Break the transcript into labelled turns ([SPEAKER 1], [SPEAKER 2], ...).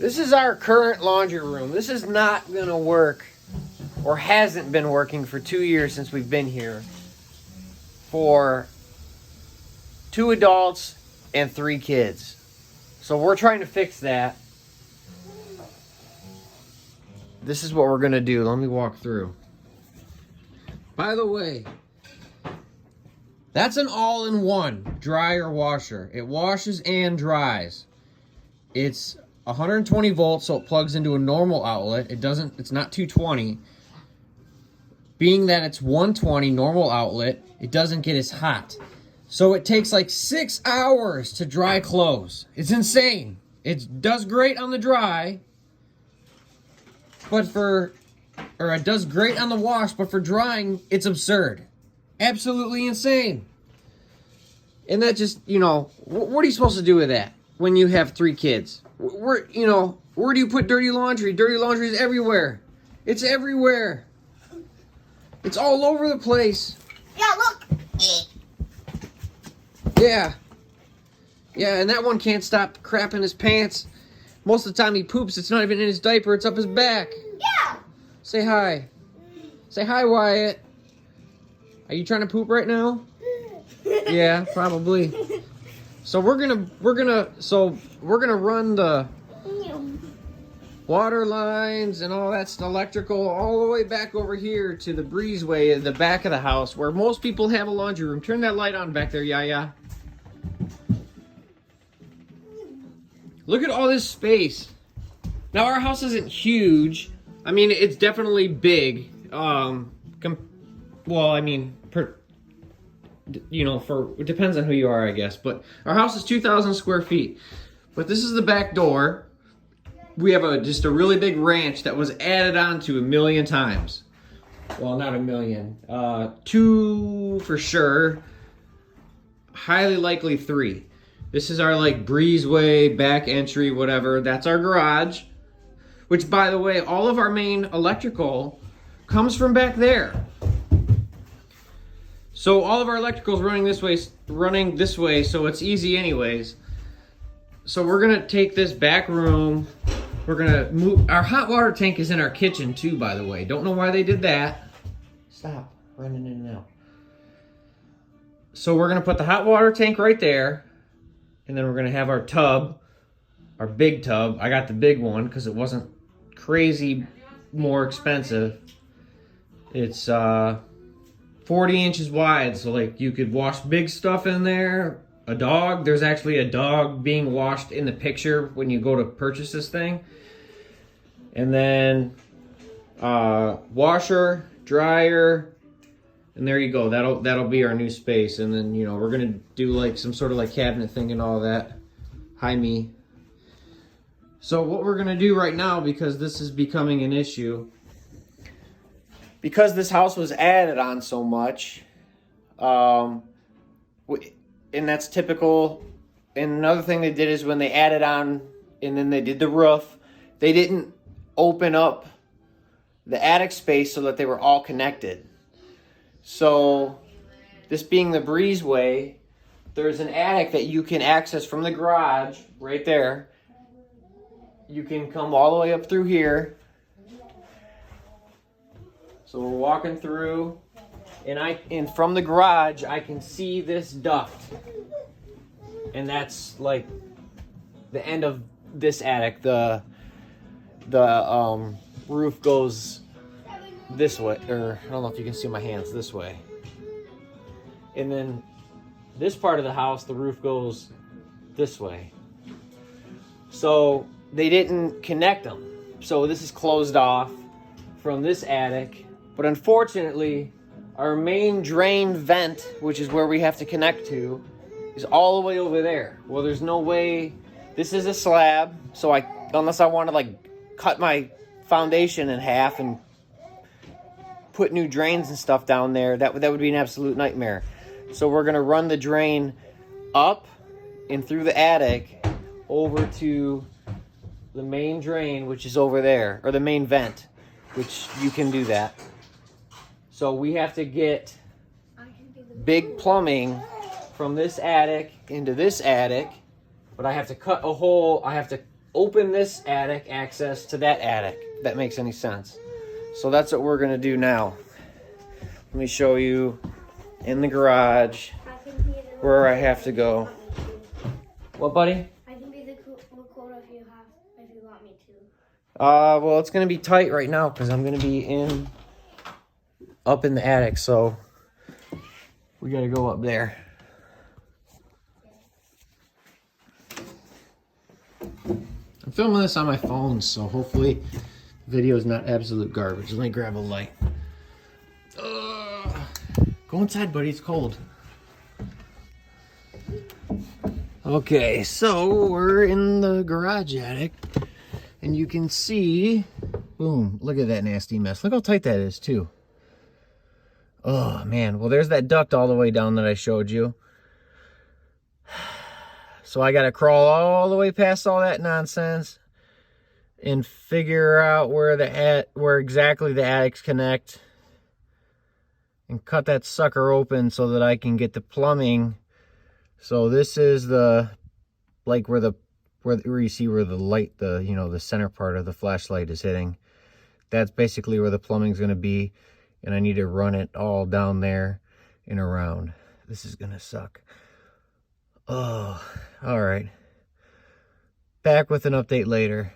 [SPEAKER 1] This is our current laundry room. This is not gonna work, or hasn't been working for 2 years since we've been here, for 2 adults and 3 kids. So we're trying to fix that. This is what we're gonna do. Let me walk through. By the way, that's an all-in-one dryer washer. It washes and dries. It's 120 volts, so it plugs into a normal outlet. It's not 220. Being that it's 120 normal outlet, it doesn't get as hot. So it takes like 6 hours to dry clothes. It's insane. It does great on the dry, but it does great on the wash, but for drying, it's absurd. Absolutely insane. And that just, what are you supposed to do with that when you have 3 kids? Where do you put dirty laundry? Dirty laundry is everywhere. It's everywhere. It's all over the place.
[SPEAKER 2] Yeah, look.
[SPEAKER 1] Yeah. Yeah, and that one can't stop crapping his pants. Most of the time he poops, it's not even in his diaper, it's up his back.
[SPEAKER 2] Yeah.
[SPEAKER 1] Say hi. Say hi, Wyatt. Are you trying to poop right now? Yeah, probably. So we're gonna run the water lines and all that electrical all the way back over here to the breezeway at the back of the house where most people have a laundry room. Turn that light on back there, Yaya. Look at all this space. Now our house isn't huge. I mean, it's definitely big. It depends on who you are, I guess. But our house is 2,000 square feet. But this is the back door. We have just a really big ranch that was added on to 1,000,000 times. Well, not 1,000,000. 2 for sure. Highly likely 3. This is our breezeway, back entry, whatever. That's our garage. Which, by the way, all of our main electrical comes from back there. So all of our electrical is running this way, so it's easy anyways. So we're gonna take this back room. We're gonna move. Our hot water tank is in our kitchen too, by the way. Don't know why they did that. Stop running in and out. So we're gonna put the hot water tank right there, and then we're gonna have our tub, our big tub. I got the big one because it wasn't crazy more expensive. It's 40 inches wide, so you could wash big stuff in there. A dog, there's actually a dog being washed in the picture when you go to purchase this thing. And then washer, dryer, and there you go. That'll be our new space. And then we're gonna do some sort of cabinet thing and all that. Hi, me. So what we're gonna do right now, because this is becoming an issue, because this house was added on so much, and that's typical. And another thing they did is when they added on and then they did the roof, they didn't open up the attic space so that they were all connected. So this being the breezeway, there's an attic that you can access from the garage right there. You can come all the way up through here. So we're walking through, and from the garage I can see this duct, and that's the end of this attic. The roof goes this way, or I don't know if you can see my hands, this way. And then this part of the house, the roof goes this way. So they didn't connect them. So this is closed off from this attic. But unfortunately, our main drain vent, which is where we have to connect to, is all the way over there. Well, there's no way. This is a slab, so unless I want to cut my foundation in half and put new drains and stuff down there, that would be an absolute nightmare. So we're gonna run the drain up and through the attic over to the main drain, which is over there, or the main vent, which you can do that. So we have to get big plumbing from this attic into this attic, but I have to cut a hole. I have to open this attic access to that attic, if that makes any sense. So that's what we're gonna do now. Let me show you in the garage where I have to go. What, buddy?
[SPEAKER 2] I can be the Lakota if you want me to.
[SPEAKER 1] Well, it's gonna be tight right now because I'm gonna be up in the attic, so we gotta go up there. I'm filming this on my phone, so hopefully the video is not absolute garbage. Let me grab a light. Go inside, buddy. It's cold. Okay, so we're in the garage attic, and you can see, boom, look at that nasty mess. Look how tight that is, too. Oh, man. Well, there's that duct all the way down that I showed you. So I got to crawl all the way past all that nonsense and figure out where exactly the attics connect and cut that sucker open so that I can get the plumbing. So this is the, like where you see where the light, the center part of the flashlight is hitting. That's basically where the plumbing's going to be, and I need to run it all down there and around. This is going to suck. Oh, all right. Back with an update later.